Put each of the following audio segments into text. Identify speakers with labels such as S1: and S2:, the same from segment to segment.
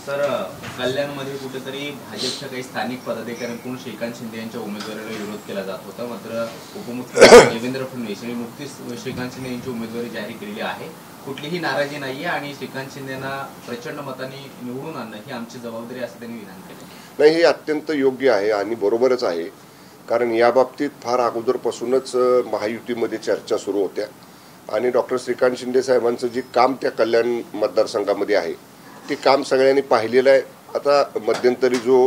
S1: Sir, कल्याणमध्ये कुठेतरी भाजपच्या काही स्थानिक पदाधिकाऱ्यांकडून श्रीकांत शिंदे यांच्या उमेदवारीला विरोध केला जात होता. मात्र उपमुख्यमंत्री देवेंद्र फडणवीस यांनी नुकतीच श्रीकांत शिंदे यांची उमेदवारी जाहीर केलेली आहे. कुठलीही नाराजी नाहीये आणि श्रीकांत शिंदेंना प्रचंड मतांनी निवडून आणणं ही आमची जबाबदारी असं त्यांनी विधान केलं.
S2: नाही, हे अत्यंत योग्य आहे आणि बरोबरच आहे. कारण या बाबतीत फार अगोदरपासूनच महायुतीमध्ये चर्चा सुरू होत्या आणि डॉक्टर श्रीकांत शिंदे साहेबांचं जे काम त्या कल्याण मतदारसंघामध्ये आहे ते काम सगळ्यांनी पाहिलेलं आहे. आता मध्यंतरी जो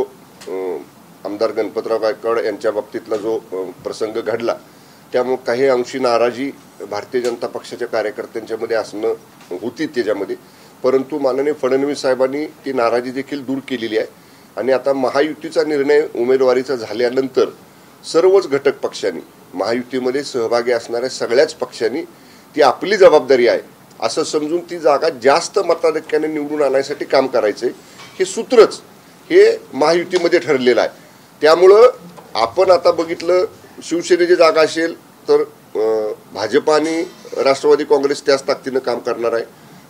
S2: आमदार गणपतराव गायकवाड यांच्या बाबतीतला जो प्रसंग घडला त्यामुळे काही अंशी नाराजी भारतीय जनता पक्षाच्या कार्यकर्त्यांच्यामध्ये असणं होती त्याच्यामध्ये, परंतु माननीय फडणवीस साहेबांनी ती नाराजी देखील दूर केलेली आहे. आणि आता महायुतीचा निर्णय उमेदवारीचा झाल्यानंतर सर्वच घटक पक्षांनी, महायुतीमध्ये सहभागी असणाऱ्या सगळ्याच पक्षांनी ती आपली जबाबदारी आहे असं समजून ती जागा जास्त मताधिक्याने निवडून आणण्यासाठी काम करायचंय. हे सूत्रच हे महायुतीमध्ये ठरलेलं आहे. त्यामुळं आपण आता बघितलं, शिवसेनेची जागा असेल तर भाजप आणि राष्ट्रवादी काँग्रेस त्याच ताकदीनं काम करणार आहे.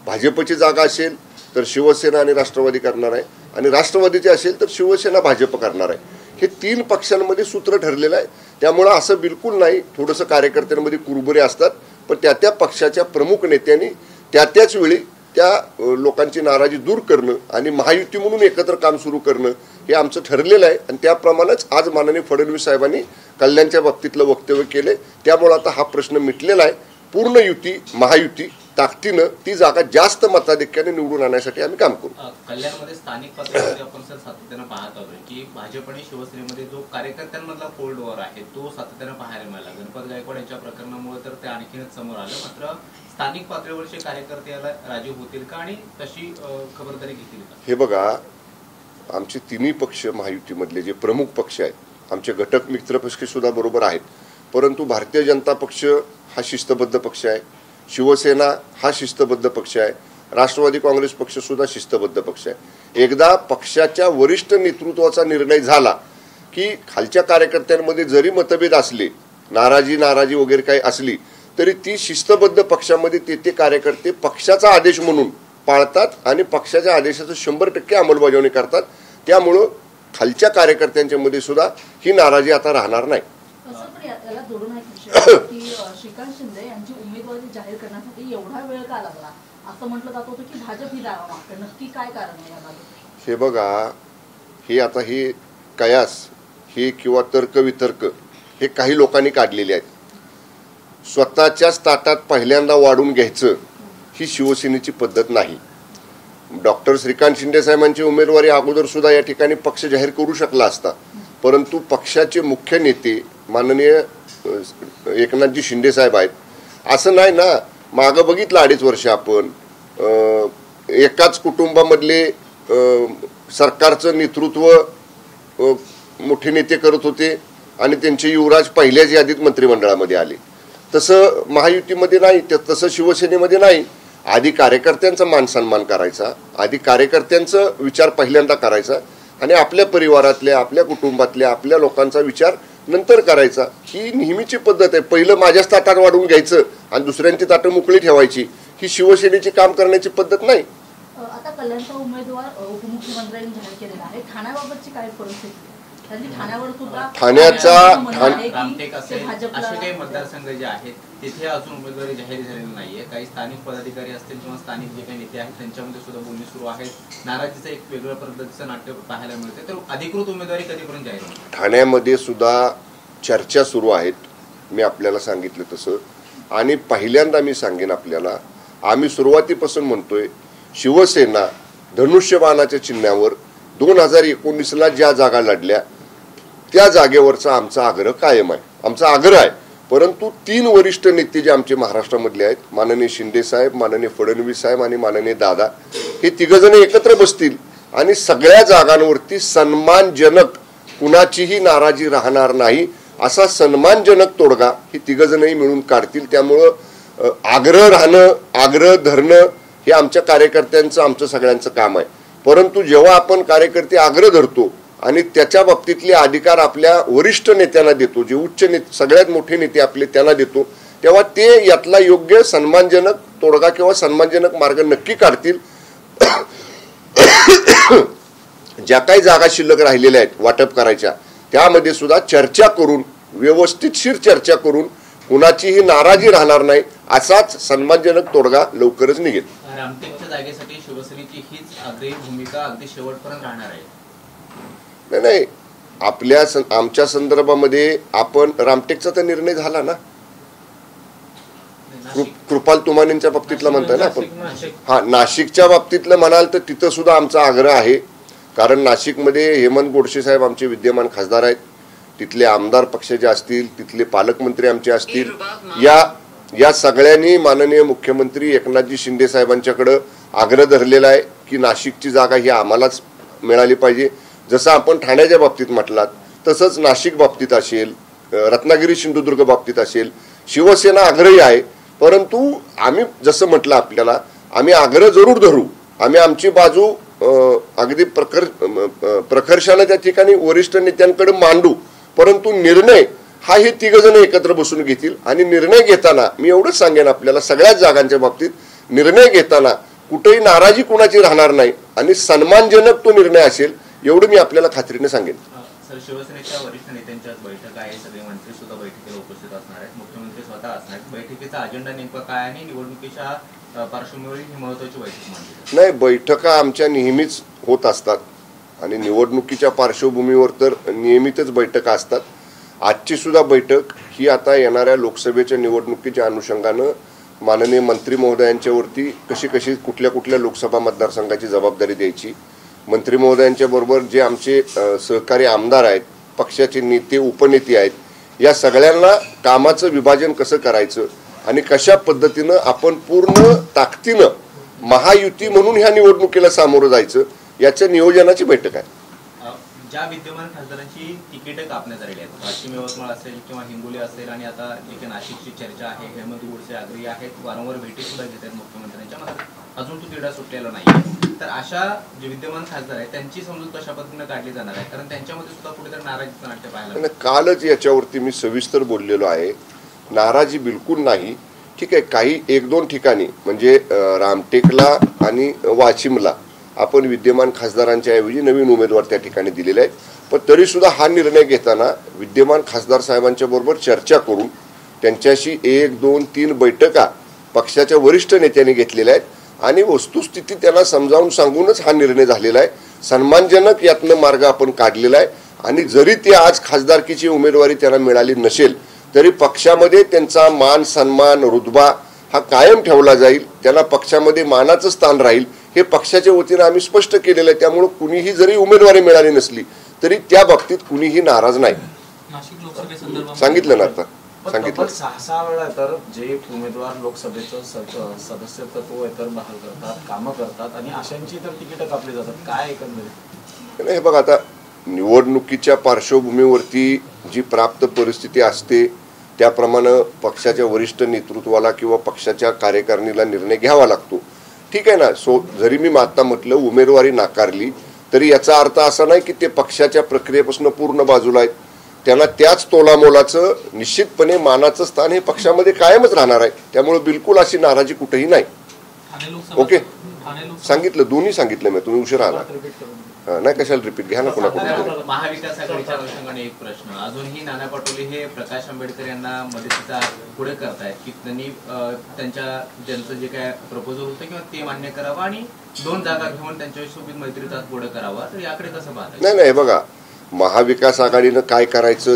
S2: भाजपची जागा असेल तर शिवसेना आणि राष्ट्रवादी करणार आहे आणि राष्ट्रवादीची असेल तर शिवसेना भाजप करणार आहे. हे तीन पक्षांमध्ये सूत्र ठरलेलं आहे. त्यामुळं असं बिलकुल नाही, थोडंसं कार्यकर्त्यांमध्ये कुरबुरे असतात, पण त्या पक्षाच्या प्रमुख नेत्यांनी त्याच वेळी त्या लोकांची नाराजी दूर करणं आणि महायुती म्हणून एकत्र काम सुरू करणं हे आमचं ठरलेलं आहे. आणि त्याप्रमाणेच आज माननीय फडणवीस साहेबांनी कल्याणच्या बाबतीतलं वक्तव्य केले. त्यामुळे आता हा प्रश्न मिटलेला आहे. पूर्ण युती, महायुती ताकदीनं ती जागा जास्त मताधिक्याने निवडून आणण्यासाठी आम्ही काम करू.
S1: कल्याणमध्ये स्थानिक पातळीवर आपण सर सातत्यानं पाहत आहोत की भाजप आणि शिवसेनेमध्ये जो कार्यकर्त्यांमधला कोल्ड वॉर आहे तो सातत्यानं पाहायला मिळाला. गणपत गायकवाड यांच्या प्रकरणामुळे तर ते आणखीनच समोर आलं. मात्र स्थानिक पातळीवरचे कार्यकर्ते याला राजी होतील का आणि तशी खबरदारी घेतील का?
S2: हे बघा, आमचे तिन्ही पक्ष महायुतीमधले जे प्रमुख पक्ष आहेत, आमचे घटक मित्र पक्ष सुद्धा बरोबर आहेत, परंतु भारतीय जनता पक्ष हा शिस्तबद्ध पक्ष आहे, शिवसेना हा शिस्तबद्ध पक्ष आहे, राष्ट्रवादी काँग्रेस पक्ष सुद्धा शिस्तबद्ध पक्ष आहे. एकदा पक्षाच्या वरिष्ठ नेतृत्वाचा निर्णय झाला की खालच्या कार्यकर्त्यांमध्ये जरी मतभेद असले, नाराजी वगैरे काही असली तरी ती शिस्तबद्ध पक्षामध्ये ते कार्यकर्ते पक्षाचा आदेश म्हणून पाळतात आणि पक्षाच्या आदेशाचं 100% अंमलबजावणी करतात. त्यामुळं खालच्या कार्यकर्त्यांच्या मध्ये सुद्धा ही नाराजी आता राहणार नाही.
S3: याला जोडून एक विषय की श्रीकांत शिंदे यांची उमेदवारी जाहीर करण्यासाठी एवढा वेळ का लागला असं म्हटलं जात होतं की भाजप ही दावा मागते. नक्की काय कारण आहे याबाबत?
S2: हे बघा, हे आता हे कयास हे किंवा तर्कवितर्क हे काही लोकांनी काढलेले आहेत. स्वतःच्याच ताटात पहिल्यांदा वाढून घ्यायचं ही शिवसेनेची पद्धत नाही. डॉक्टर श्रीकांत शिंदे साहेबांची उमेदवारी अगोदर सुद्धा या ठिकाणी पक्ष जाहीर करू शकला असता, परंतु पक्षाचे मुख्य नेते माननीय एकनाथजी शिंदे साहेब आहेत. असं नाही ना, मागं बघितलं 2.5 वर्ष आपण एकाच कुटुंबामधले सरकारचं नेतृत्व मोठे नेते करत होते आणि त्यांचे युवराज पहिल्याच यादीत मंत्रिमंडळामध्ये आले. तसं महायुतीमध्ये नाही, तसं शिवसेनेमध्ये नाही. आधी कार्यकर्त्यांचा मान सन्मान करायचा, आधी कार्यकर्त्यांचा विचार पहिल्यांदा करायचा आणि आपल्या परिवारातल्या, आपल्या कुटुंबातल्या, आपल्या लोकांचा विचार नंतर करायचा. ही नेहमीची पद्धत आहे. पहिलं माझ्याच ताटात वाढवून घ्यायचं आणि दुसऱ्यांची ताटं मोकळी ठेवायची, ही शिवसेनेची काम करण्याची पद्धत नाही.
S3: आता कल्याणचा उमेदवार उपमुख्यमंत्र्यांनी जाहीर केलेला आहे. ठाण्याबाबतची काय परिस्थिती?
S1: ठाण्याचा असे काही मतदारसंघ जे आहेत तिथे अजून उमेदवारी जाहीर झालेली नाहीये. काही स्थानिक पदाधिकारी असतील किंवा स्थानिक जे काही नेते आहेत त्यांच्यामध्ये सुद्धा बोलणी सुरू आहेत. नाराजीचं एक वेगळ्या पद्धतीचं नाट्य पाहायला मिळते. तर अधिकृत उमेदवारी कधीपर्यंत जाहीर होईल?
S2: ठाण्यामध्ये सुद्धा चर्चा सुरू आहेत, मी आपल्याला सांगितलं तसं. आणि पहिल्यांदा मी सांगेन आपल्याला, आम्ही सुरुवातीपासून म्हणतोय शिवसेना धनुष्यबाणाच्या चिन्हावर 2019ला ज्या जागा लढल्या त्या जागेवरचा आमचा आग्रह कायम आहे, आमचा आग्रह आहे. परंतु 3 वरिष्ठ नेते जे आमचे महाराष्ट्रामधले आहेत, माननीय शिंदे साहेब, माननीय फडणवीस साहेब आणि माननीय दादा, हे तिघजण एकत्र बसतील आणि सगळ्या जागांवरती सन्मानजनक, कुणाचीही नाराजी राहणार नाही असा सन्मानजनक तोडगा हे तिघजणही मिळून काढतील. त्यामुळं आग्रह राहणं, आग्रह धरणं हे आमच्या कार्यकर्त्यांचं, आमचं सगळ्यांचं काम आहे. परंतु जेव्हा आपण कार्यकर्ते आग्रह धरतो आणि त्याच्या बाबतीतले अधिकार आपल्या वरिष्ठ नेत्यांना देतो, जे उच्च नेते, सगळ्यात मोठे नेते आपले त्यांना देतो, तेव्हा ते यातला योग्य सन्मानजनक तोडगा किंवा सन्मानजनक मार्ग नक्की काढतील. ज्या काही जागा शिल्लक राहिलेल्या आहेत वाटप करायच्या त्यामध्ये सुद्धा चर्चा करून व्यवस्थितशीर चर्चा करून कुणाचीही नाराजी राहणार नाही असाच सन्मानजनक तोडगा लवकरच निघेल.
S1: रामटेकच्या जागेसाठी शिवसेनेची हीच आग्रही भूमिका अगदी शेवटपर्यंत राहणार आहे.
S2: नाही आमच्या संदर्भामध्ये आपण रामटेकचा तर निर्णय झाला ना. कृपाल तुमानेंच्या बाबतीतला म्हणताय ना आपण. हा, नाशिकच्या बाबतीतलं म्हणाल तर तिथं सुद्धा आमचा आग्रह आहे. कारण नाशिकमध्ये हेमंत गोडसे साहेब आमचे विद्यमान खासदार आहेत. तिथले आमदार पक्षाचे असतील, तिथले पालकमंत्री आमचे असतील, या सगळ्यांनी माननीय मुख्यमंत्री एकनाथजी शिंदे साहेबांच्याकडे आग्रह धरलेला आहे की नाशिकची जागा ही आम्हालाच मिळाली पाहिजे. जसं आपण ठाण्याच्या बाबतीत म्हटलात तसंच नाशिक बाबतीत असेल, रत्नागिरी सिंधुदुर्ग बाबतीत असेल, शिवसेना आग्रही आहे. परंतु आम्ही जसं म्हटलं आपल्याला आम्ही आग्रह जरूर धरू. आम्ही आमची बाजू अगदी प्रकर्षाने त्या ठिकाणी वरिष्ठ नेत्यांकडे मांडू. परंतु निर्णय हा हे तिघजण एकत्र बसून घेतील. आणि निर्णय घेताना मी एवढंच सांगेन आपल्याला सगळ्याच जागांच्या बाबतीत निर्णय घेताना कुठेही नाराजी कुणाची राहणार नाही आणि सन्मानजनक तो निर्णय असेल एवढं मी आपल्याला खात्रीने सांगेन.
S1: सर, शिवसेनेच्या वरिष्ठ नेत्यांच्या बैठक आहे, सगळे मंत्री सुद्धा बैठकीला उपस्थित असणार आहेत, मुख्यमंत्री स्वतः असणार आहेत. बैठकीचा अजेंडा नेमका काय आणि निवडणुकीच्या पार्श्वभूमीवर ही महत्वाची बैठक मानली?
S2: नाही, बैठका आमच्या नेहमीच होत असतात आणि निवडणुकीच्या पार्श्वभूमीवर तर नियमितच बैठका असतात. आजची सुद्धा बैठक ही आता येणाऱ्या लोकसभेच्या निवडणुकीच्या अनुषंगानं माननीय मंत्री महोदयांच्यावरती कशी कुठल्या लोकसभा मतदारसंघाची जबाबदारी द्यायची, मंत्री महोदयांच्या बरोबर जे आमचे सहकारी आमदार आहेत, पक्षाचे नेते उपनेते आहेत, या सगळ्यांना कामाचं विभाजन कसं करायचं आणि कशा पद्धतीनं आपण पूर्ण ताकदीनं महायुती म्हणून ह्या निवडणुकीला सामोरं जायचं याच्या नियोजनाची बैठक आहे.
S1: ज्या विद्यमान खासदारांची तिकीटं कापण्यात आलेली आहेत, पश्चिम यवतमाळ असेल किंवा हिंगोली असेल आणि आता जे नाशिकची चर्चा आहे, हेमंत गोडसे आग्रही आहेत, वारंवार भेटी सुद्धा घेत आहेत मुख्यमंत्र्यांच्या, मात्र अजून तो तिढा सुटलेला नाही. तर अशा जे विद्यमान खासदार आहेत त्यांची समजूत कशा पद्धतीने काढली जाणार आहे? कारण त्यांच्यामध्ये सुद्धा कुठेतरी नाराजीचं नाट्य पाहायला.
S2: कालच याच्यावरती मी सविस्तर बोललेलो आहे. नाराजी बिलकुल नाही. ठीक आहे, काही 1-2 ठिकाणी म्हणजे रामटेकला आणि वाशिमला आपण विद्यमान खासदारांच्या ऐवजी नवीन उमेदवार त्या ठिकाणी दिलेले आहेत. पण तरी सुद्धा हा निर्णय घेताना विद्यमान खासदार साहेबांच्या बरोबर चर्चा करून त्यांच्याशी 1-2-3 बैठका पक्षाच्या वरिष्ठ नेत्यांनी घेतलेल्या आहेत आणि वस्तुस्थिती त्यांना समजावून सांगूनच हा निर्णय झालेला आहे. सन्मानजनक यातनं मार्ग आपण काढलेला आहे आणि जरी ते आज खासदारकीची उमेदवारी त्यांना मिळाली नसेल तरी पक्षामध्ये त्यांचा मान सन्मान रुतबा हा कायम ठेवला जाईल. त्यांना पक्षामध्ये मानाचं स्थान राहील हे पक्षाच्या वतीनं आम्ही स्पष्ट केलेलं आहे. त्यामुळे कुणीही जरी उमेदवारी मिळाली नसली तरी त्या बाबतीत कुणीही नाराज नाही. सांगितलं ना आता सांगितलं
S4: 6 वेळा तर जे उमेदवार लोकसभेचं सदस्यत्व तर बहाल करतात, कामं करतात आणि अशांची तर तिकीट कापली जातात. काय एकंदरीत
S2: हे बघा, आता निवडणुकीच्या पार्श्वभूमीवरती जी प्राप्त परिस्थिती असते त्याप्रमाणे पक्षाच्या वरिष्ठ नेतृत्वाला किंवा पक्षाच्या कार्यकारिणीला निर्णय घ्यावा लागतो. ठीक आहे ना. जरी मी आता म्हटलं उमेदवारी नाकारली तरी याचा अर्थ असा नाही की ते पक्षाच्या प्रक्रियेपासून पूर्ण बाजूला आहेत. त्यांना त्याच तोलामोलाचं निश्चितपणे मानाचं स्थान हे पक्षामध्ये कायमच राहणार आहे. त्यामुळे बिलकुल अशी नाराजी कुठेही नाही. ओके, सांगितलं, दोन्ही सांगितलं मी. तुम्ही उशीर आला नाही, कशाला रिपीट घ्या ना पुन्हा.
S1: महाविकास आघाडीच्या अनुषंगाने एक प्रश्न, अजूनही नाना पटोले हे प्रकाश आंबेडकर यांना मदतीचा पुढे करतायत की त्यांनी ज्यांचं जे काय प्रपोजल होतं किंवा ते मान्य करावं आणि 2 जागा घेऊन त्यांच्यासोबत मैत्रीचा पुढे करावा, तर याकडे कसं पाहताय?
S2: नाही, बघा, महाविकास आघाडीनं काय करायचं,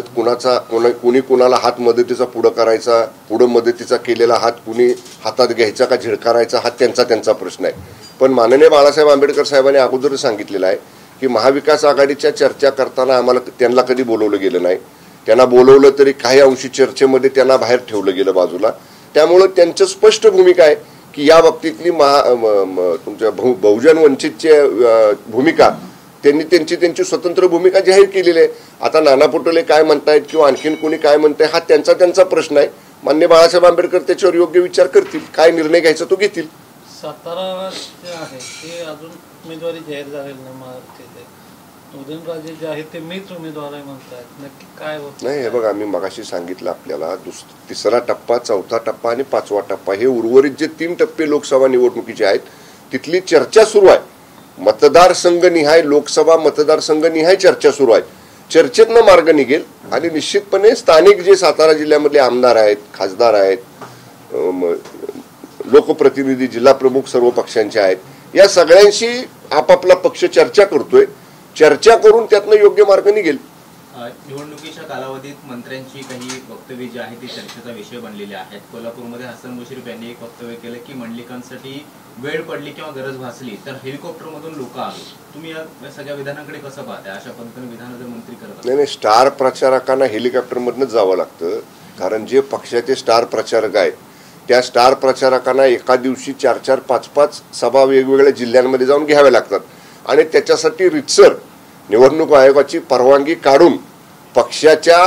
S2: कुणी कुणाला हात मदतीचा पुढं करायचा, पुढं मदतीचा केलेला हात कुणी हातात घ्यायचा का झिडकारायचा हा त्यांचा प्रश्न आहे. पण माननीय बाळासाहेब आंबेडकर साहेबांनी अगोदर सांगितलेलं आहे की महाविकास आघाडीच्या चर्चा करताना आम्हाला त्यांना कधी बोलवलं गेलं नाही. त्यांना बोलवलं तरी काही अंशी चर्चेमध्ये त्यांना बाहेर ठेवलं गेलं बाजूला. त्यामुळं त्यांचं स्पष्ट भूमिका आहे की या बाबतीतली तुमच्या बहुजन वंचितची भूमिका त्यांनी त्यांची स्वतंत्र भूमिका जाहीर केलेली आहे. आता नाना पटोले काय म्हणतायत किंवा आणखीन कोणी काय म्हणताय हा त्यांचा प्रश्न आहे. माननीय बाळासाहेब आंबेडकर त्याच्यावर योग्य विचार करतील, काय निर्णय घ्यायचा तो घेतील.
S5: सातारा जे आहे ते अजून उमेदवारी जाहीर झालेली नाही. महाराष्ट्राचे उदयनराजे जे आहेत ते मीच उमेदवार आहे म्हणतात, नक्की काय होत
S2: नाही? हे बघा, मी मगाशी सांगितलं आपल्याला 3रा टप्पा, 4था टप्पा आणि 5वा टप्पा हे उर्वरित जे 3 टप्पे लोकसभा निवडणुकीचे आहेत तिथली चर्चा सुरू आहे. मतदारसंघनिहाय, लोकसभा मतदारसंघनिहाय चर्चा सुरू आहे. चर्चेतनं मार्ग निघेल आणि निश्चितपणे स्थानिक जे सातारा जिल्ह्यामधले आमदार आहेत, खासदार आहेत, लोकप्रतिनिधी, जिल्हा प्रमुख सर्व पक्षांचे आहेत, या सगळ्यांशी आपापला पक्ष चर्चा करतोय. चर्चा करून त्यातनं योग्य मार्ग निघेल.
S1: निवडणुकीच्या कालावधीत मंत्र्यांची काही वक्तव्य जी आहे ती चर्चेचा विषय बनलेली आहेत. कोल्हापूरमध्ये हसन मुश्रीफ यांनी एक वक्तव्य केलं की मंडलिकांसाठी वेळ पडली किंवा गरज भासली तर हेलिकॉप्टरमधून लोक आले. तुम्ही या सगळ्या विधानाकडे कसं पाहताय? अशा पद्धतीने विधान जर मंत्री करत
S2: नाही, स्टार प्रचारकांना हेलिकॉप्टरमधूनच जावं लागतं. कारण जे पक्षाचे स्टार प्रचारक आहेत त्या स्टार प्रचारकांना एका दिवशी 4-4, 5-5 सभा वेगवेगळ्या जिल्ह्यांमध्ये जाऊन घ्याव्या लागतात आणि त्याच्यासाठी रितसर निवडणूक आयोगाची परवानगी काढून पक्षाच्या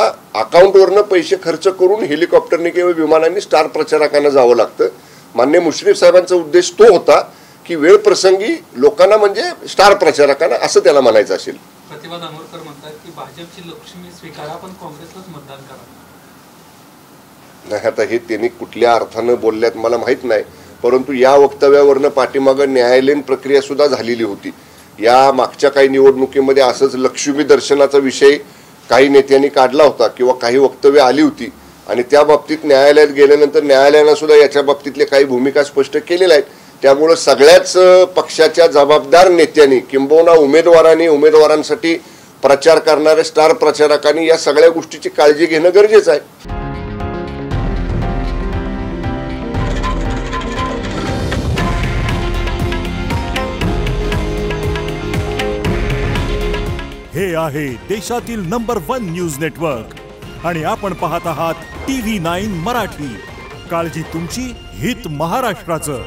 S2: अकाउंटवरनं पैसे खर्च करून हेलिकॉप्टरने किंवा विमानांनी स्टार प्रचारकांना जावं लागतं. माननीय मुश्रीफ साहेबांचा उद्देश तो होता की वेळ प्रसंगी लोकांना म्हणजे स्टार प्रचारकांना असं त्याला म्हणायचं असेल.
S6: प्रतिभा दानोरकर म्हणतात की भाजपची लक्ष्मी स्वीकारा पण काँग्रेसलाच मतदान करा.
S2: नाही, आता हे त्यांनी कुठल्या अर्थानं बोलल्यात मला माहित नाही, परंतु या वक्तव्यावरनं पाठीमागं न्यायालयीन प्रक्रिया सुद्धा झालेली होती. या मागच्या काही निवडणुकीमध्ये असंच लक्ष्मी दर्शनाचा विषय काही नेत्यांनी काढला होता किंवा काही वक्तव्य आली होती आणि त्या बाबतीत न्यायालयात गेल्यानंतर न्यायालयानं सुद्धा याच्या बाबतीतले काही भूमिका स्पष्ट केलेल्या आहेत. त्यामुळं सगळ्याच पक्षाच्या जबाबदार नेत्यांनी किंबहुना उमेदवारांसाठी प्रचार करणाऱ्या स्टार प्रचारकांनी या सगळ्या गोष्टीची काळजी घेणं गरजेचं आहे.
S7: हे आहे देशातील नंबर 1 न्यूज नेटवर्क आणि आपण पाहत आहात TV9 मराठी. काळजी तुमची, हित महाराष्ट्राचं.